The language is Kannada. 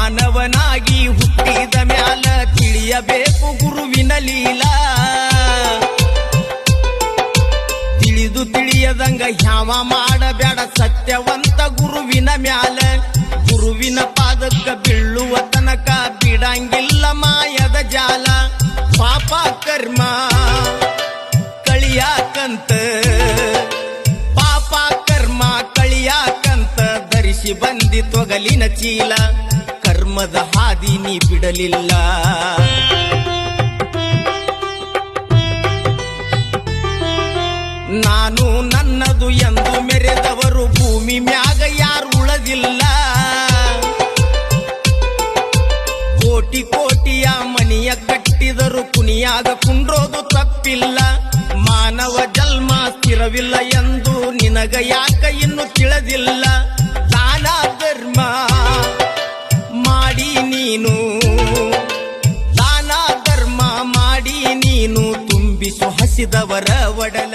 ಮಾನವನಾಗಿ ಹುಟ್ಟಿದ ಮ್ಯಾಲ ತಿಳಿಯಬೇಕು ಗುರುವಿನ ಲೀಲಾ ತಿಳಿದು ತಿಳಿಯದಂಗ ಯಾವ ಮಾಡಬೇಡ ಸತ್ಯವಂತ ಗುರುವಿನ ಮ್ಯಾಲ ಗುರುವಿನ ಪಾದಕ್ಕ ಬೀಳುವ ತನಕ ಬಿಡಂಗಿಲ್ಲ ಮಾಯದ ಜಾಲ ಪಾಪ ಕರ್ಮ ಕಳಿಯಾಕಂತ ಪಾಪ ಕರ್ಮ ಕಳಿಯಾಕಂತ ಧರಿಸಿ ಬಂದಿ ತೊಗಲಿನ ಚೀಲ ಕರ್ಮದ ಹಾದಿ ನೀ ಬಿಡಲಿಲ್ಲ ನಾನು ನನ್ನದು ಎಂದು ಮೆರೆದವರು ಭೂಮಿ ಮ್ಯಾಗ ಯಾರು ಉಳದಿಲ್ಲ ಕೋಟಿ ಕೋಟಿಯ ಮನಿಯ ಕಟ್ಟಿದರು ಕುಣಿಯಾಗ ಕುಂಡ್ರೋದು ತಪ್ಪಿಲ್ಲ ಮಾನವ ಜನ್ಮ ಸ್ಥಿರವಿಲ್ಲ ಎಂದು ನಿನಗ ಯಾಕ ಇನ್ನು ತಿಳಿದಿಲ್ಲ ದಾನ ಧರ್ಮ ಮಾಡಿ ನೀನು ದಾನ ಧರ್ಮ ಮಾಡಿ ನೀನು ತುಂಬಿಸು ಹಸಿದವರ ಒಡಲ